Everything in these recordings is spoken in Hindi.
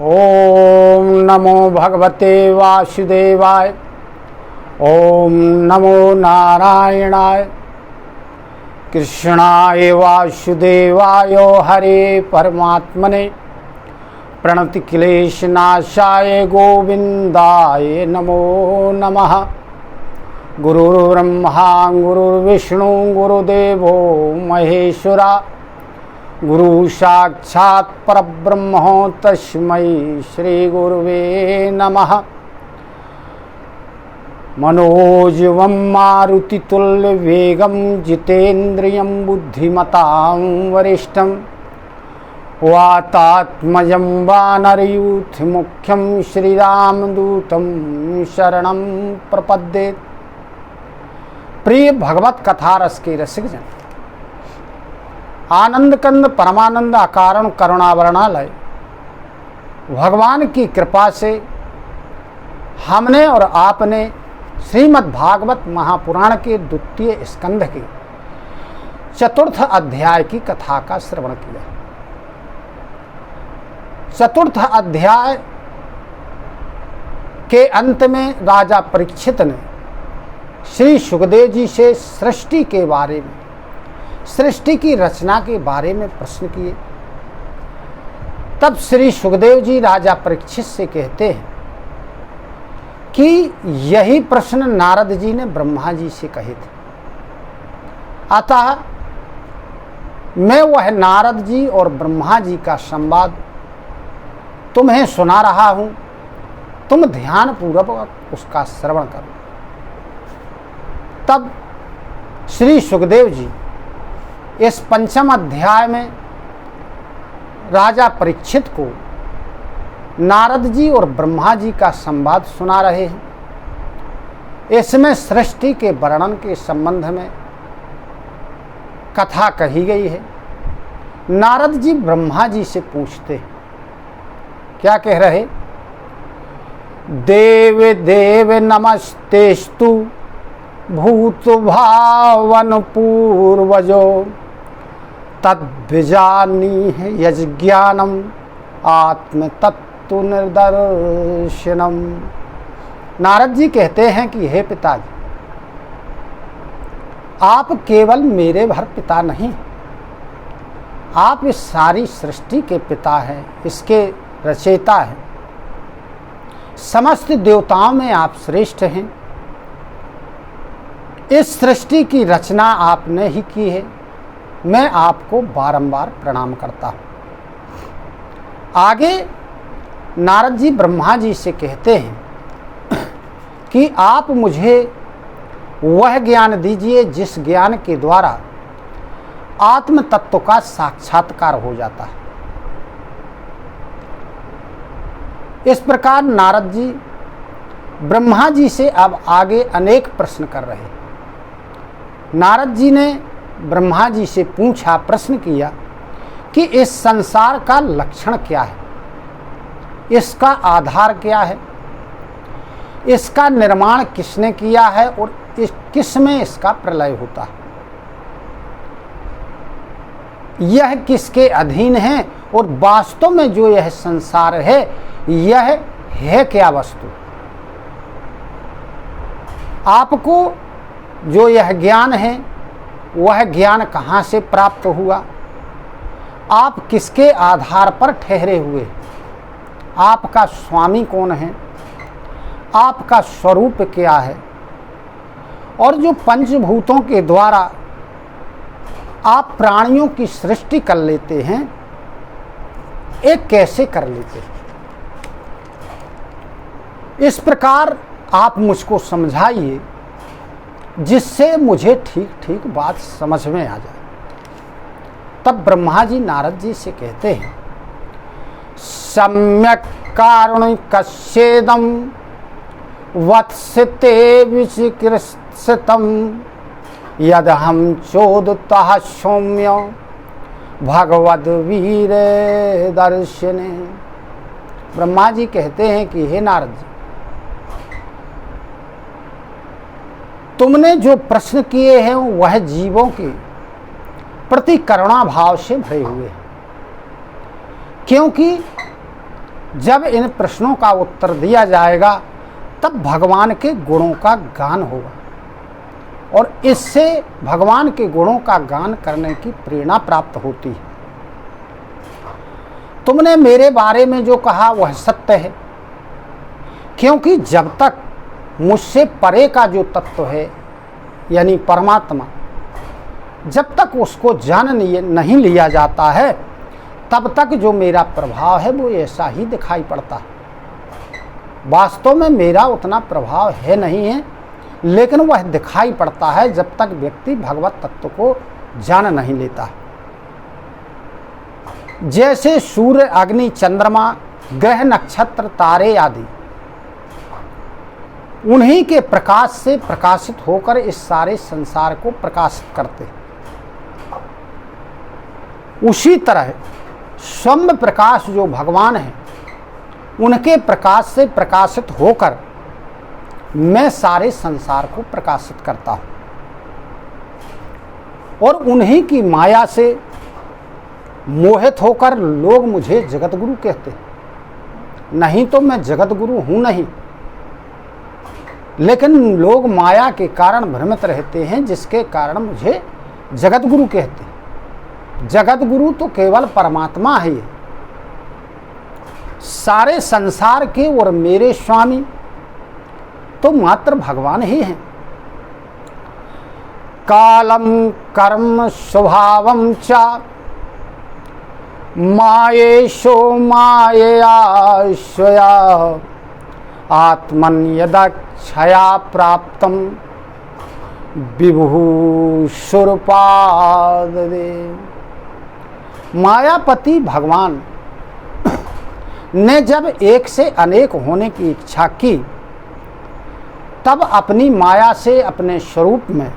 ओम नमो भगवते वासुदेवाय। ओम नमो नारायणाय। कृष्णाय वासुदेवाय हरे परमात्मने प्रणति क्लेशनाशाय गोविंदाय नमो नमः। गुरुर्ब्रह्मा गुरुर्विष्णु गुरुदेवो महेश्वरा। गुरु साक्षात् परब्रह्म तस्मै श्री गुरुवे नमः। मनोजवं मारुतितुल्यवेगं जितेन्द्रियं बुद्धिमतां वरिष्ठं वातात्मजं वानरयूथमुख्यं श्रीरामदूतं शरणं प्रपद्ये। प्रिय भगवत कथा रस के रसिक जन, आनंद कंद परमानंद अकारण करुणावरणालय भगवान की कृपा से हमने और आपने श्रीमद् भागवत महापुराण के द्वितीय स्कंध के चतुर्थ अध्याय की कथा का श्रवण किया। चतुर्थ अध्याय के अंत में राजा परीक्षित ने श्री सुखदेव जी से सृष्टि के बारे में, सृष्टि की रचना के बारे में प्रश्न किए। तब श्री सुखदेव जी राजा परीक्षित से कहते हैं कि यही प्रश्न नारद जी ने ब्रह्मा जी से कहे थे। अतः मैं वह नारद जी और ब्रह्मा जी का संवाद तुम्हें सुना रहा हूं, तुम ध्यान पूर्वक उसका श्रवण करो। तब श्री सुखदेव जी इस पंचम अध्याय में राजा परीक्षित को नारद जी और ब्रह्मा जी का संवाद सुना रहे हैं। इसमें सृष्टि के वर्णन के संबंध में कथा कही गई है। नारद जी ब्रह्मा जी से पूछते हैं, क्या कह रहे? देव देव नमस्तेस्तु भूत भावन पूर्वजो तद्विजानी यज्ञानम आत्म तत्व निर्दर्शनम। नारद जी कहते हैं कि हे पिताजी, आप केवल मेरे भर पिता नहीं, आप इस सारी सृष्टि के पिता हैं, इसके रचयिता हैं। समस्त देवताओं में आप श्रेष्ठ हैं। इस सृष्टि की रचना आपने ही की है। मैं आपको बारंबार प्रणाम करता हूं। आगे नारद जी ब्रह्मा जी से कहते हैं कि आप मुझे वह ज्ञान दीजिए जिस ज्ञान के द्वारा आत्म तत्व का साक्षात्कार हो जाता है। इस प्रकार नारद जी ब्रह्मा जी से अब आगे अनेक प्रश्न कर रहे हैं। नारद जी ने ब्रह्मा जी से पूछा, प्रश्न किया कि इस संसार का लक्षण क्या है, इसका आधार क्या है, इसका निर्माण किसने किया है और किस में इसका प्रलय होता है, यह किसके अधीन है और वास्तव में जो यह संसार है यह है क्या वस्तु। आपको जो यह ज्ञान है वह ज्ञान कहाँ से प्राप्त हुआ, आप किसके आधार पर ठहरे हुए, आपका स्वामी कौन है, आपका स्वरूप क्या है, और जो पंचभूतों के द्वारा आप प्राणियों की सृष्टि कर लेते हैं, एक कैसे कर लेते हैं। इस प्रकार आप मुझको समझाइए जिससे मुझे ठीक ठीक बात समझ में आ जाए। तब ब्रह्मा जी नारद जी से कहते हैं, सम्यक कारुणिकस्येदं वत्सते विचिकित्सितं यदहं चोदितः सौम्य भगवद्वीर दर्शने। ब्रह्मा जी कहते हैं कि हे नारद जी, तुमने जो प्रश्न किए हैं वह जीवों के प्रति करुणा भाव से भरे हुए हैं, क्योंकि जब इन प्रश्नों का उत्तर दिया जाएगा तब भगवान के गुणों का गान होगा और इससे भगवान के गुणों का गान करने की प्रेरणा प्राप्त होती है। तुमने मेरे बारे में जो कहा वह सत्य है, क्योंकि जब तक मुझसे परे का जो तत्व है यानी परमात्मा, जब तक उसको जान नहीं लिया जाता है तब तक जो मेरा प्रभाव है वो ऐसा ही दिखाई पड़ता है। वास्तव में मेरा उतना प्रभाव है नहीं है, लेकिन वह दिखाई पड़ता है जब तक व्यक्ति भगवत तत्व को जान नहीं लेता। जैसे सूर्य, अग्नि, चंद्रमा, ग्रह, नक्षत्र, तारे आदि उन्हीं के प्रकाश से प्रकाशित होकर इस सारे संसार को प्रकाशित करते, उसी तरह स्वयं प्रकाश जो भगवान है उनके प्रकाश से प्रकाशित होकर मैं सारे संसार को प्रकाशित करता हूं और उन्हीं की माया से मोहित होकर लोग मुझे जगतगुरु कहते हैं। नहीं तो मैं जगतगुरु हूं नहीं, लेकिन लोग माया के कारण भ्रमित रहते हैं, जिसके कारण मुझे जगतगुरु कहते हैं। जगतगुरु तो केवल परमात्मा है, सारे संसार के और मेरे स्वामी तो मात्र भगवान ही हैं। कालम कर्म स्वभावम च मायेशो मायया स्वया आत्मन यदा क्षया प्राप्तम विभूषुरपादे। मायापति भगवान ने जब एक से अनेक होने की इच्छा की तब अपनी माया से अपने स्वरूप में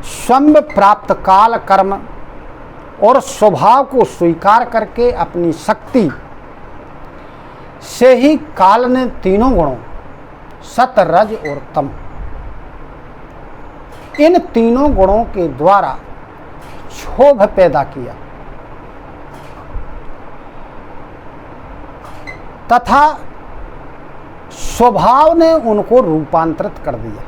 स्वयं प्राप्त काल, कर्म और स्वभाव को स्वीकार करके अपनी शक्ति से ही काल ने तीनों गुणों सत, रज और तम, इन तीनों गुणों के द्वारा क्षोभ पैदा किया तथा स्वभाव ने उनको रूपांतरित कर दिया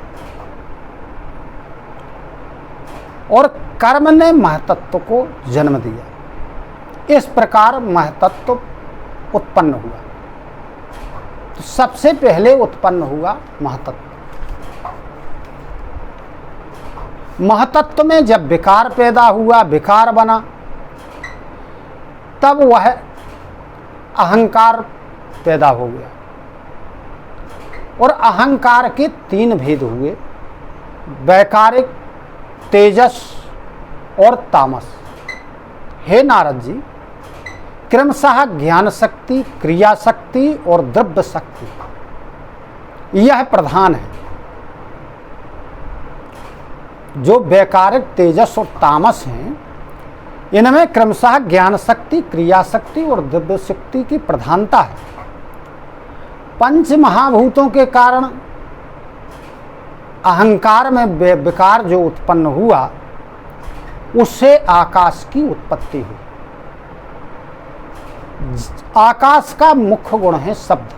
और कर्म ने महतत्व को जन्म दिया। इस प्रकार महतत्व उत्पन्न हुआ। तो सबसे पहले उत्पन्न हुआ महतत्व। महतत्व में जब विकार पैदा हुआ, विकार बना, तब वह अहंकार पैदा हो गया और अहंकार के तीन भेद हुए, वैकारिक, तेजस और तामस। हे नारद जी, क्रमशः ज्ञान शक्ति, क्रिया शक्ति और द्रव्य शक्ति यह प्रधान है। जो वैकारिक, तेजस और तामस हैं, इनमें क्रमशः ज्ञान शक्ति, क्रिया शक्ति और द्रव्य शक्ति की प्रधानता है। पंच महाभूतों के कारण अहंकार में विकार जो उत्पन्न हुआ, उससे आकाश की उत्पत्ति हुई। आकाश का मुख्य गुण है शब्द।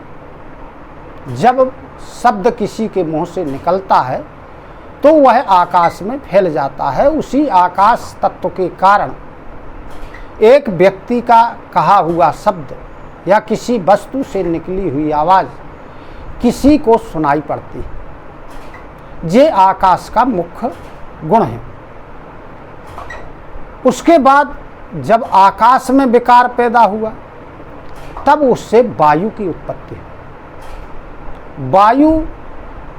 जब शब्द किसी के मुंह से निकलता है तो वह आकाश में फैल जाता है। उसी आकाश तत्व के कारण एक व्यक्ति का कहा हुआ शब्द या किसी वस्तु से निकली हुई आवाज किसी को सुनाई पड़ती है। ये आकाश का मुख्य गुण है। उसके बाद जब आकाश में विकार पैदा हुआ तब उससे वायु की उत्पत्ति है। वायु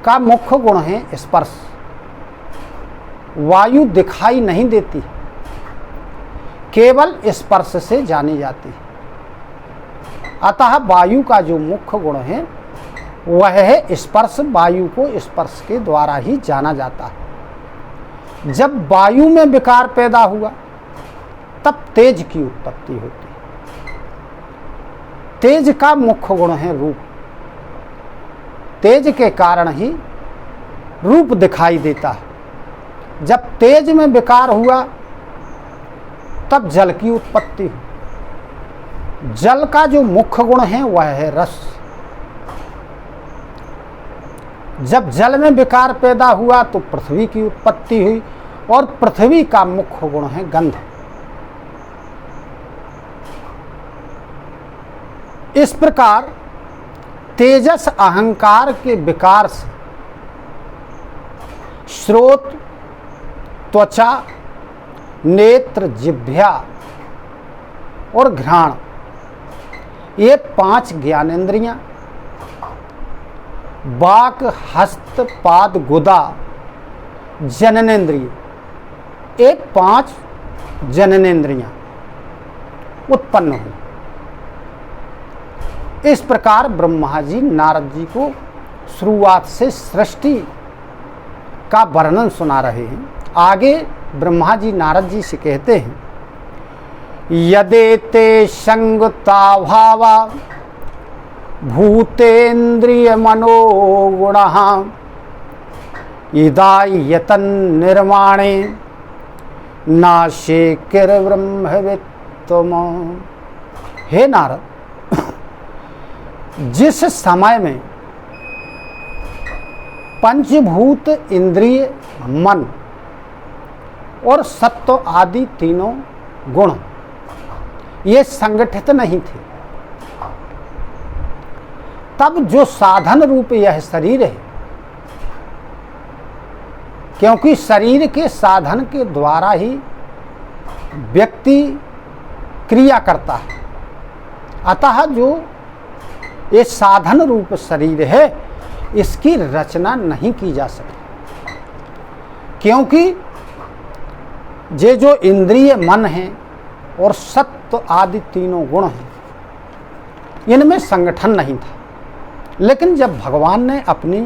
का मुख्य गुण है स्पर्श। वायु दिखाई नहीं देती, केवल स्पर्श से जानी जाती है। अतः वायु का जो मुख्य गुण है वह है स्पर्श। वायु को स्पर्श के द्वारा ही जाना जाता है। जब वायु में विकार पैदा हुआ तब तेज की उत्पत्ति होती है। तेज का मुख्य गुण है रूप। तेज के कारण ही रूप दिखाई देता है। जब तेज में विकार हुआ तब जल की उत्पत्ति हुई। जल का जो मुख्य गुण है वह है रस। जब जल में विकार पैदा हुआ तो पृथ्वी की उत्पत्ति हुई और पृथ्वी का मुख्य गुण है गंध। इस प्रकार तेजस अहंकार के विकार से श्रोत, त्वचा, नेत्र, जिह्वा और घ्राण, ये 5 ज्ञानेंद्रियां, वाक, हस्त, पाद, गुदा, जननेन्द्रिय, ये 5 जननेन्द्रियां उत्पन्न हुई। इस प्रकार ब्रह्मा जी नारद जी को शुरुआत से सृष्टि का वर्णन सुना रहे हैं। आगे ब्रह्मा जी नारद जी से कहते हैं, यदेते संगता भावा भूतेन्द्रिय मनोगुणः इदायतन निर्माणे नाशे किर ब्रह्मवित्तम। हे नारद, जिस समय में पंचभूत, इंद्रिय, मन और सत्व आदि तीनों गुण ये संगठित नहीं थे, तब जो साधन रूप यह शरीर है, क्योंकि शरीर के साधन के द्वारा ही व्यक्ति क्रिया करता है, अतः जो ये साधन रूप शरीर है इसकी रचना नहीं की जा सकती, क्योंकि ये जो इंद्रिय, मन है और सत्व आदि तीनों गुण हैं, इनमें संगठन नहीं था। लेकिन जब भगवान ने अपनी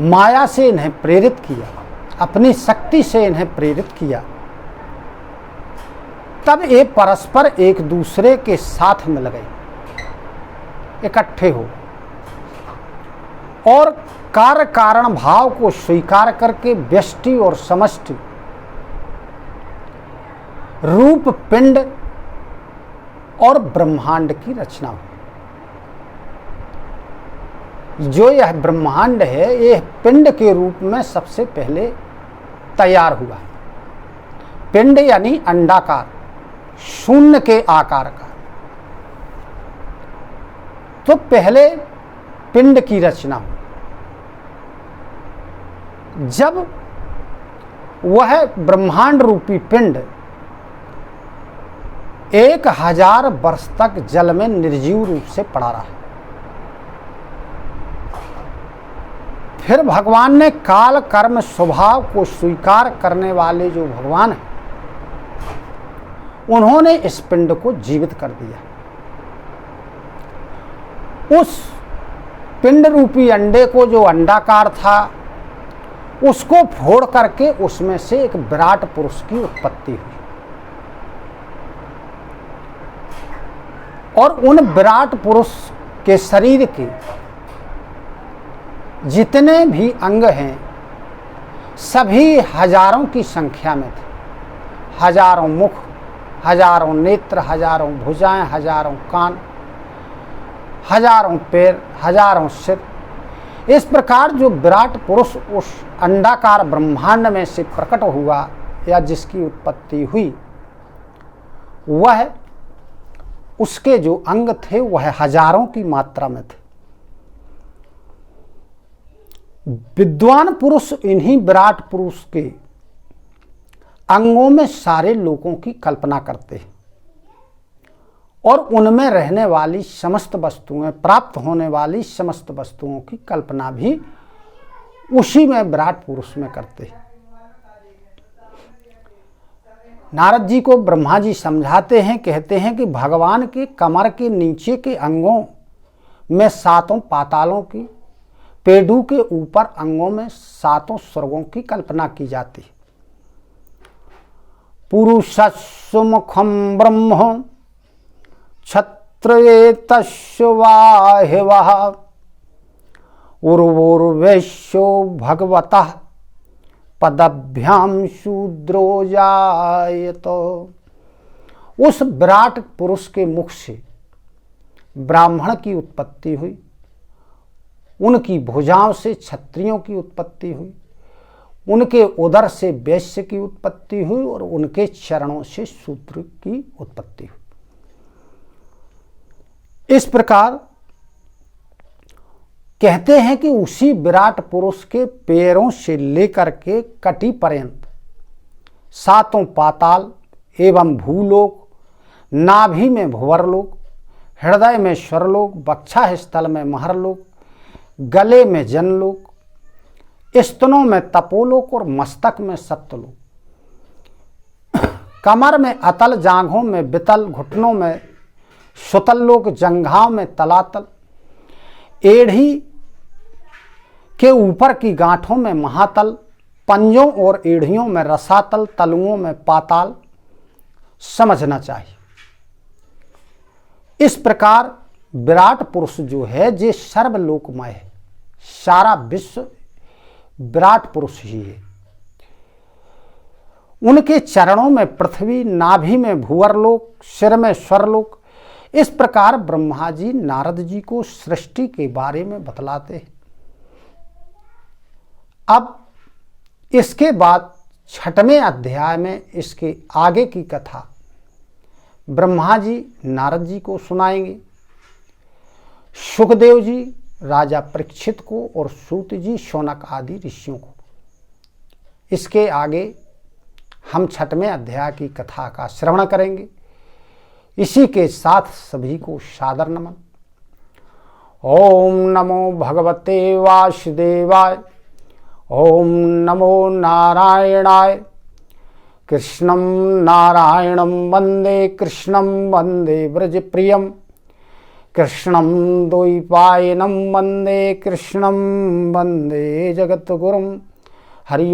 माया से इन्हें प्रेरित किया, अपनी शक्ति से इन्हें प्रेरित किया, तब ये परस्पर एक दूसरे के साथ मिल गए, इकट्ठे हो और कार्य कारण भाव को स्वीकार करके व्यष्टि और समष्टि रूप पिंड और ब्रह्मांड की रचना हुई। जो यह ब्रह्मांड है यह पिंड के रूप में सबसे पहले तैयार हुआ। पिंड यानी अंडाकार, शून्य के आकार का। तो पहले पिंड की रचना हुई। जब वह ब्रह्मांड रूपी पिंड 1000 वर्ष तक जल में निर्जीव रूप से पड़ा रहा, फिर भगवान ने काल कर्म स्वभाव को स्वीकार करने वाले जो भगवान हैं, उन्होंने इस पिंड को जीवित कर दिया। उस पिंड रूपी अंडे को, जो अंडाकार था, उसको फोड़ करके उसमें से एक विराट पुरुष की उत्पत्ति हुई और उन विराट पुरुष के शरीर के जितने भी अंग हैं सभी हजारों की संख्या में थे। हजारों मुख, हजारों नेत्र, हजारों भुजाएं, हजारों कान, हजारों पैर, हजारों सिर। इस प्रकार जो विराट पुरुष उस अंडाकार ब्रह्मांड में से प्रकट हुआ या जिसकी उत्पत्ति हुई, वह उसके जो अंग थे वह हजारों की मात्रा में थे। विद्वान पुरुष इन्हीं विराट पुरुष के अंगों में सारे लोगों की कल्पना करते हैं और उनमें रहने वाली समस्त वस्तुएं, प्राप्त होने वाली समस्त वस्तुओं की कल्पना भी उसी में विराट पुरुष में करते हैं। नारद जी को ब्रह्मा जी समझाते हैं, कहते हैं कि भगवान के कमर के नीचे के अंगों में 7 पातालों की, पेडू के ऊपर अंगों में 7 स्वर्गों की कल्पना की जाती है। पुरुषस्सु मुखम ब्रह्म क्षत्रेतस्य वाहिवः उर्वोर्वैश्यो भगवतः पदभ्याम शूद्रो जायतो उस विराट पुरुष के मुख से ब्राह्मण की उत्पत्ति हुई, उनकी भुजाओं से क्षत्रियों की उत्पत्ति हुई, उनके उदर से वैश्य की उत्पत्ति हुई और उनके चरणों से शूद्र की उत्पत्ति हुई। इस प्रकार कहते हैं कि उसी विराट पुरुष के पैरों से लेकर के कटी पर्यंत सातों पाताल एवं भूलोक, नाभि में भुवरलोक, हृदय में स्वरलोक, वक्षा स्थल में महरलोक, गले में जनलोक, स्तनों में तपोलोक और मस्तक में सप्तलोक, कमर में अतल, जांघों में वितल, घुटनों में सुतल लोक, जंघाओं में तलातल, एड़ी के ऊपर की गांठों में महातल, पंजों और एड़ियों में रसातल, तलुओं में पाताल समझना चाहिए। इस प्रकार विराट पुरुष जो है ये सर्वलोकमय है, सारा विश्व विराट पुरुष ही है। उनके चरणों में पृथ्वी, नाभि में भूवरलोक, सिर में स्वरलोक। इस प्रकार ब्रह्मा जी नारद जी को सृष्टि के बारे में बतलाते हैं। अब इसके बाद 6वें अध्याय में इसके आगे की कथा ब्रह्मा जी नारद जी को सुनाएंगे। सुखदेव जी राजा परीक्षित को और सूत जी शौनक आदि ऋषियों को। इसके आगे हम 6वें अध्याय की कथा का श्रवण करेंगे। इसी के साथ सभी को सादर नमन। ओम नमो भगवते वासुदेवाय। ओम नमो नारायणाय। कृष्णं नारायणं वंदे, कृष्णं वंदे व्रजप्रियं, कृष्णं द्वैपायनं वंदे, कृष्णं वंदे जगद्गुरुम्।